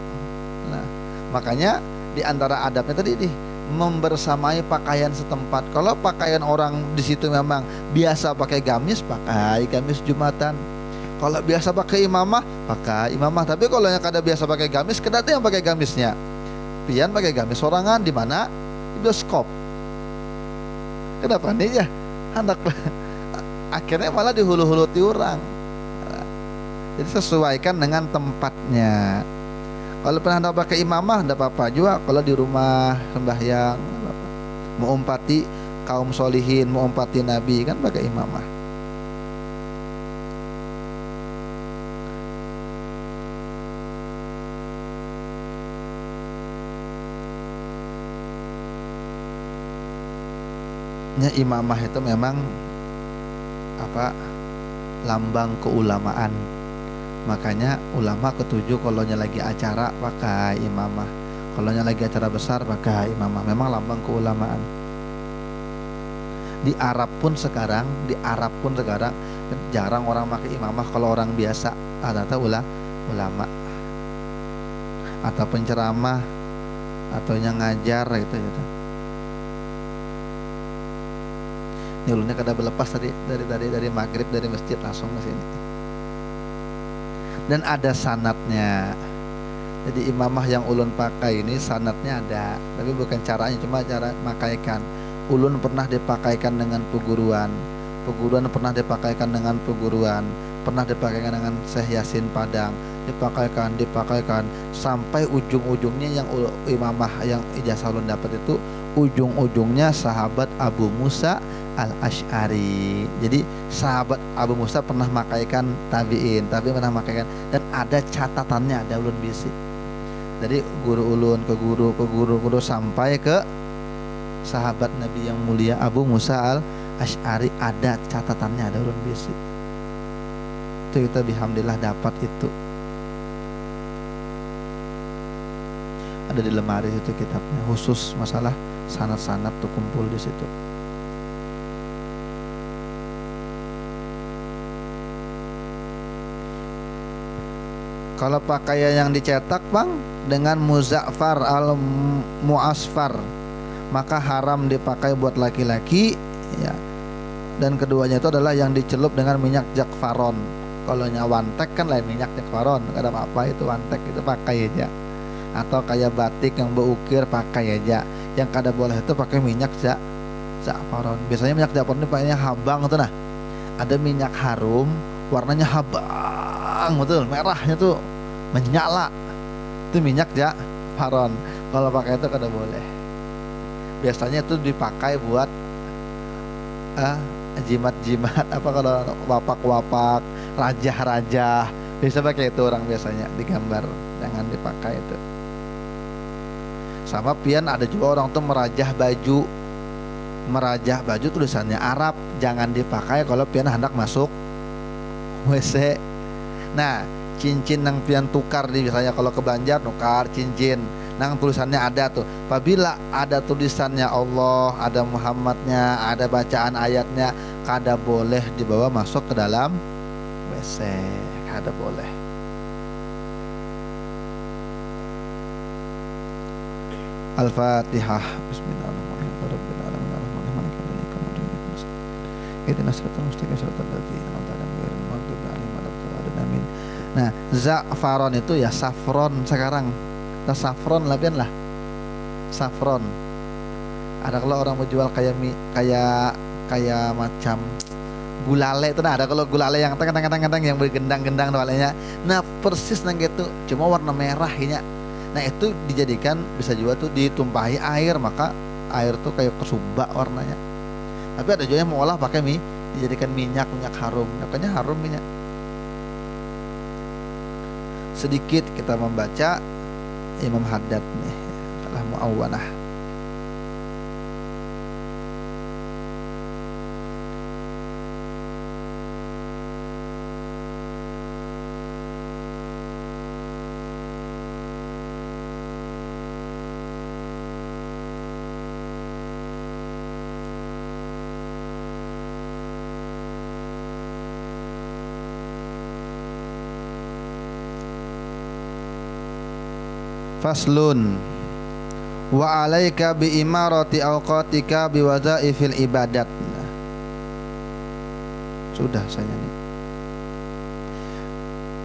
Speaker 1: Nah, makanya di antara adabnya tadi nih, membersamai pakaian setempat. Kalau pakaian orang di situ memang biasa pakai gamis Jumatan. Kalau biasa pakai imamah, pakai imamah. Tapi kalau yang kada biasa pakai gamis, kedati yang pakai gamisnya. Pian pakai gamis sorangan di mana? Di bioskop. Kenapa nih ya? Hendak akhirnya malah dihulu-huluti orang. Jadi sesuaikan dengan tempatnya. Kalau pernah hendak pakai imamah, tidak apa-apa juga. Kalau di rumah sembahyang, mau umpati kaum solihin, mau umpati Nabi, kan pakai imamah. Imamah itu memang lambang keulamaan. Makanya ulama ketujuh kalau lagi acara pakai imamah, kalau lagi acara besar pakai imamah. Memang lambang keulamaan. Di Arab pun sekarang jarang orang pakai imamah. Kalau orang biasa ada ulama atau penceramah atau yang ngajar gitu. Ini ulunnya kada berlepas dari maghrib dari masjid langsung ke sini. Dan ada sanatnya. Jadi imamah yang ulun pakai ini sanatnya ada, tapi bukan caranya, cuma cara makaikan. Ulun pernah dipakaikan dengan peguruan pernah dipakaikan dengan peguruan, pernah dipakaikan dengan Syekh Yasin Padang, dipakaikan sampai ujung-ujungnya yang imamah yang ijazah ulun dapat itu ujung-ujungnya sahabat Abu Musa Al-Asy'ari. Jadi sahabat Abu Musa pernah makaikan tabi'in pernah makaikan, dan ada catatannya, ada ulun bisi. Jadi guru ulun ke guru sampai ke sahabat Nabi yang mulia Abu Musa Al-Asy'ari, ada catatannya, ada ulun bisi. Itu kita bihamdillah dapat itu. Ada di lemari itu kitabnya, khusus masalah sanad-sanad tuh kumpul di situ. Kalau pakaian yang dicetak bang dengan muza'far al-mu'asfar, maka haram dipakai buat laki-laki ya. Dan keduanya itu adalah yang dicelup dengan minyak jakfaron. Kalau wantek kan lain minyak jakfaron, kada apa-apa itu wantek itu pakai aja. Atau kayak batik yang berukir pakai aja. Yang kada boleh itu pakai minyak jakfaron. Biasanya minyak jakfaron ini pakainya habang tuh, nah. Ada minyak harum warnanya habang betul, merahnya tuh menyala, itu minyak jakfaron. Kalau pakai itu kada boleh. Biasanya itu dipakai buat jimat-jimat, apa kalau wapak-wapak, rajah-rajah, bisa pakai itu orang biasanya digambar. Jangan dipakai itu. Sama pian ada juga orang tuh merajah baju tulisannya Arab, jangan dipakai kalau pian hendak masuk WC. Nah, cincin yang pian tukar di misalnya kalau ke Banjar nukar cincin, nang tulisannya ada tuh. Apabila ada tulisannya Allah, ada Muhammadnya, ada bacaan ayatnya, kada boleh dibawa masuk ke dalam WC, kada boleh. Al-Fatihah. Bismillahirrahmanirrahim. Rabbil alamin arrahmanir rahim maliki yaumiddin. Ihdinas siratal mustaqim siratal ladzina an'amta 'alaihim ghairil maghdubi 'alaihim waladdallin. Amin. Nah, za'faron itu ya saffron sekarang. Kita saffron lah. Saffron. Ada kalau orang mau jual kayak macam gulale itu, nah ada kalau gulale yang teng yang bergendang-gendang walenya. Nah, persis nang gitu, cuma warna merah ini. Nah, itu dijadikan bisa juga tuh ditumpahi air, maka air tuh kayak kesubak warnanya. Tapi ada juga yang mau olah pakai dijadikan minyak harum. Makanya harum minyak. Sedikit kita membaca Imam Haddad nih, telah Mu'awwanah. Faslun wa alaika bi imarati awqatika bi wadhaifil ibadat. Sudah saya nih.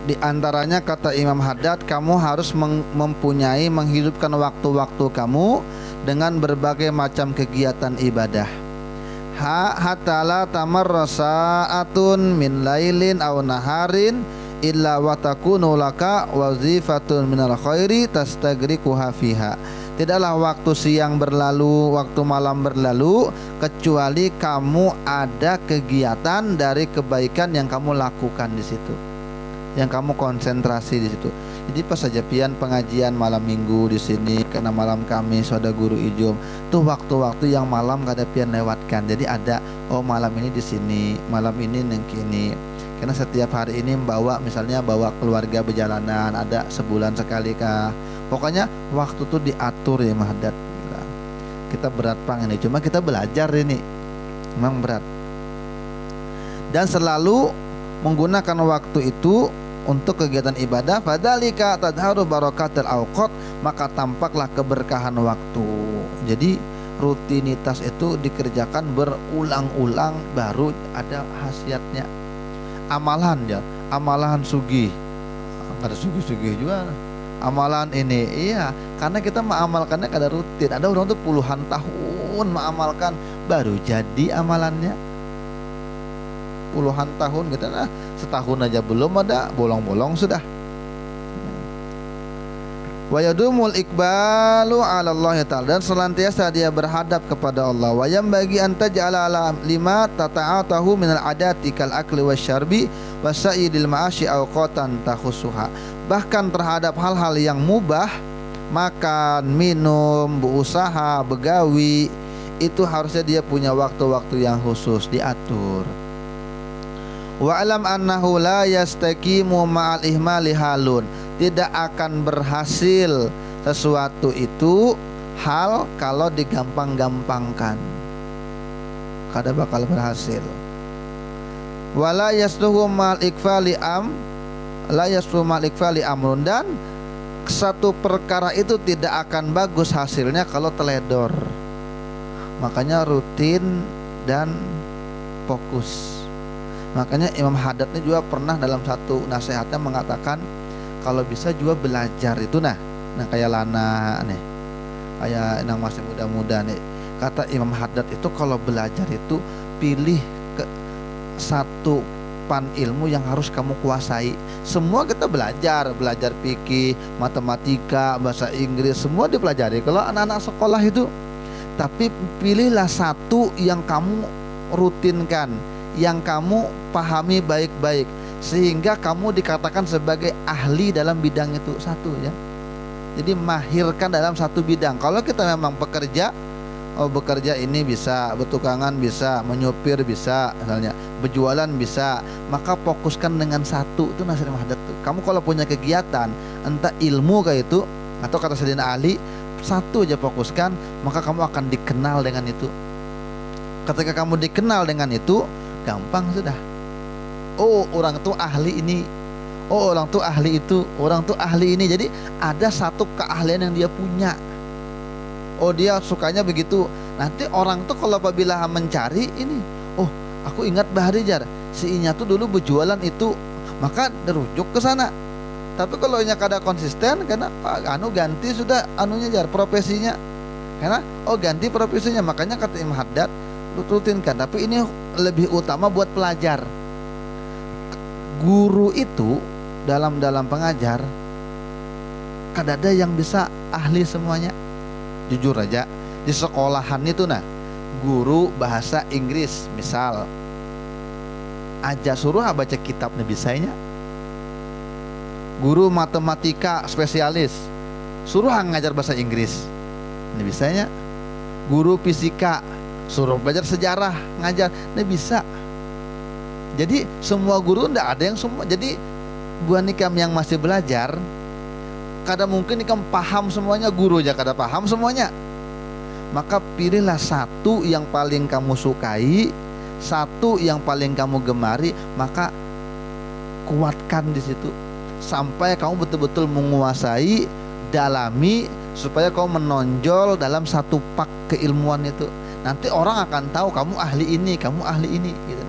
Speaker 1: Di antaranya kata Imam Haddad, kamu harus mempunyai menghidupkan waktu-waktu kamu dengan berbagai macam kegiatan ibadah. Hatta la tamarra sa'atun min lailin aw naharin illa wa takunu laka wazifatun minal khairi tastagriquha fiha. Tidaklah waktu siang berlalu, waktu malam berlalu, kecuali kamu ada kegiatan dari kebaikan yang kamu lakukan di situ, yang kamu konsentrasi di situ. Jadi pas saja pian pengajian malam minggu di sini, karena malam Kamis ada guru ijum, tuh waktu-waktu yang malam kada pian lewatkan. Jadi ada, oh malam ini di sini, malam ini nengkini. Karena setiap hari ini misalnya bawa keluarga berjalanan, ada sebulan sekali kah. Pokoknya waktu tuh diatur ya Haddad. Kita berat pang ini, cuma kita belajar ini, memang berat. Dan selalu menggunakan waktu itu untuk kegiatan ibadah. Fadzalika tadharu barakatul awqat, maka tampaklah keberkahan waktu. Jadi rutinitas itu dikerjakan berulang-ulang baru ada khasiatnya. Amalan ya, amalan sugih, ada sugih-sugih juga. Amalan ini, iya, karena kita mengamalkannya kada rutin. Ada orang tuh puluhan tahun mengamalkan, baru jadi amalannya. Puluhan tahun gitu, nah setahun aja belum ada, bolong-bolong sudah. Wa yadumul iqbalu 'ala Allah ta'ala, dan senantiasa dia berhadap kepada Allah. Wa yam bagi anta ja'ala lima tata'atahu minal adati kal akli wasyarbi wasaidil ma'ashi awqatan takhusuha. Bahkan terhadap hal-hal yang mubah, makan, minum, berusaha, begawi, itu harusnya dia punya waktu-waktu yang khusus diatur. Wa alam annahu la yastaqimu ma'al ihmali halun, tidak akan berhasil sesuatu itu hal kalau digampang-gampangkan, kada bakal berhasil. Wala yasluhu ma'al ikfali la yasluhu ma'al ikfali amrun, dan satu perkara itu tidak akan bagus hasilnya kalau teledor. Makanya rutin dan fokus. Makanya Imam Haddad ini juga pernah dalam satu nasihatnya mengatakan, kalau bisa juga belajar itu nah kayak Lana nih, kayak yang masih muda-muda nih, kata Imam Haddad itu kalau belajar itu pilih ke satu pan ilmu yang harus kamu kuasai. Semua kita belajar fikih, matematika, bahasa Inggris, semua dipelajari kalau anak-anak sekolah itu. Tapi pilihlah satu yang kamu rutinkan, yang kamu pahami baik-baik, sehingga kamu dikatakan sebagai ahli dalam bidang itu satu ya. Jadi mahirkan dalam satu bidang. Kalau kita memang bekerja ini bisa, bertukangan bisa, menyupir bisa, misalnya berjualan bisa, maka fokuskan dengan satu. Itu nasihat Haddad tuh. Kamu kalau punya kegiatan, entah ilmu kayak itu atau kata Sayyidina Ali, satu aja fokuskan, maka kamu akan dikenal dengan itu. Ketika kamu dikenal dengan itu, gampang sudah. Oh, orang tuh ahli ini. Oh, orang tuh ahli itu. Orang tuh ahli ini. Jadi ada satu keahlian yang dia punya. Oh, dia sukanya begitu. Nanti orang tuh kalau apabila mencari ini, oh, aku ingat Bahri Jar, si Inya tuh dulu berjualan itu, maka dirujuk ke sana. Tapi kalau Inya kada konsisten, karena ganti sudah anunya Jar, profesinya. Karena ganti profesinya, makanya kata Imam Haddad rutinkan. Tapi ini lebih utama buat pelajar. Guru itu dalam pengajar kada ada yang bisa ahli semuanya. Jujur aja, di sekolahan itu guru bahasa Inggris misal aja suruh baca kitabnya bisanya. Guru matematika spesialis suruh ngajar bahasa Inggris, ini bisanya. Guru fisika suruh belajar sejarah ngajar, ini bisa. Jadi semua guru ndak ada yang semua. Jadi buat nikam yang masih belajar, kada mungkin nikam paham semuanya, guru aja kada paham semuanya. Maka pilihlah satu yang paling kamu sukai, satu yang paling kamu gemari, maka kuatkan di situ sampai kamu betul-betul menguasai dalami supaya kau menonjol dalam satu pak keilmuan itu. Nanti orang akan tahu kamu ahli ini, kamu ahli ini gitu.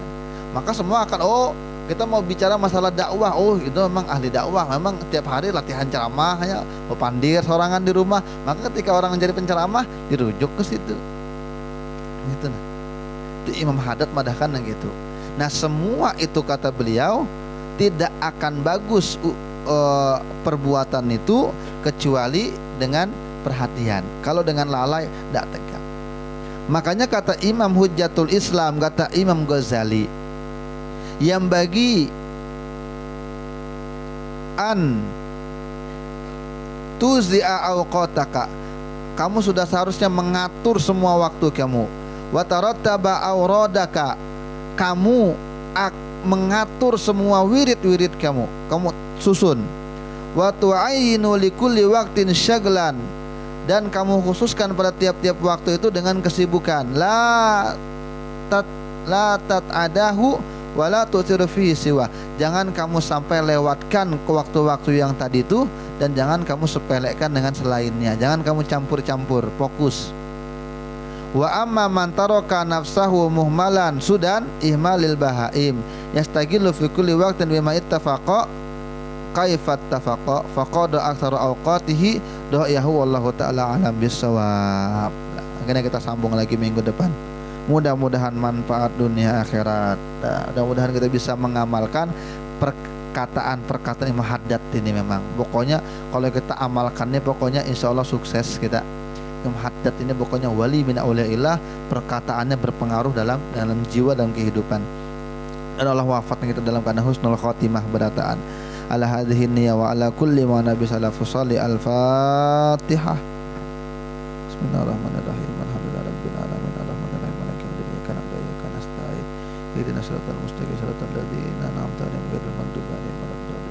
Speaker 1: Maka semua akan, oh kita mau bicara masalah dakwah, oh itu memang ahli dakwah, memang tiap hari latihan ceramah ya, pandir sorangan di rumah. Maka ketika orang menjadi penceramah dirujuk ke situ gitu. Nah, itu Imam Haddad madahkan yang gitu. Nah semua itu kata beliau tidak akan bagus perbuatan itu kecuali dengan perhatian. Kalau dengan lalai tidak tegak. Makanya kata Imam Hujjatul Islam, kata Imam Ghazali, yang bagi an tuzi'a awqataka, kamu sudah seharusnya mengatur semua waktu kamu. Wa tarattaba awradaka, kamu mengatur semua wirid-wirid kamu susun. Wa tu'ayinu likulli waqtin syaglan, dan kamu khususkan pada tiap-tiap waktu itu dengan kesibukan. La tat'adahu wa la tu'tiru fihi siwa, jangan kamu sampai lewatkan ke waktu-waktu yang tadi itu, dan jangan kamu sepelekan dengan selainnya. Jangan kamu campur-campur, fokus. Wa amma man taraka nafsahu muhmalan sudan ihmalil bahaim yastagilu fi kulli waqtin bima ittafaqa kaifat tafaqa faqad aktsara awqatihi do'yahu wallahu taala alam bisawab. Akhirnya kita sambung lagi minggu depan. Mudah-mudahan manfaat dunia akhirat. Mudah-mudahan kita bisa mengamalkan perkataan-perkataan Imam Haddad ini. Memang pokoknya kalau kita amalkannya pokoknya insya Allah sukses kita. Imam Haddad ini pokoknya wali min auliyaillah, perkataannya berpengaruh dalam jiwa, dalam kehidupan. Dan Allah wafatkan kita dalam keadaan husnul khotimah berataan. Ala hadhihi niyya wa ala kulli ma nabi salafu sholli al-fatihah. Bismillahirrahmanirrahim. Alhamdulillahi rabbil alamin. Arrahmanirrahim. Maliki yaumiddin. Iyyaka na'budu wa iyyaka nasta'in. Ihdinas siratal mustaqim. Siratal ladzina an'amta 'alaihim ghairil maghdubi 'alaihim waladdallin.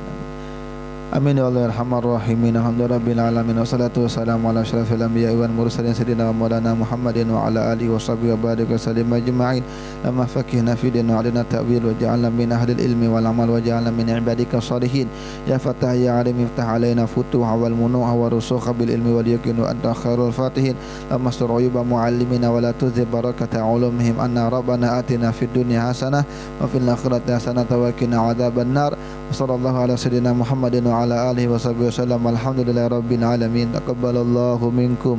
Speaker 1: Amin ya Allah arhamar rahimin. Alhamdulillahirabbil alamin. Wassalatu wassalamu ala asyrafil anbiya'i wal mursalin sayyidina wa maulana Muhammadin wa ala alihi wa sahbihi wa barik wa sallim ajma'in. Lamma faqihna fi din wa alina ta'wil wa ja'alna min ahlil ilmi wal amal wa ja'alna min ibadika salihin. Ya Fatah ya Alim iftah alaina futuha wal munuha wa rusukha bil ilmi wal yaqin wa anta khairul fatihin. Lamma sur'uyuba muallimina wa la tuzib barakata ulumihim anna rabbana atina fid dunya hasanah wa fil akhirati hasanah wa qina adzaban nar. Wassallallahu ala sayyidina Muhammadin wa ala alihi wa sahbihi wasallam. Alhamdulillahi rabbil alamin. Taqabbalallahu minkum.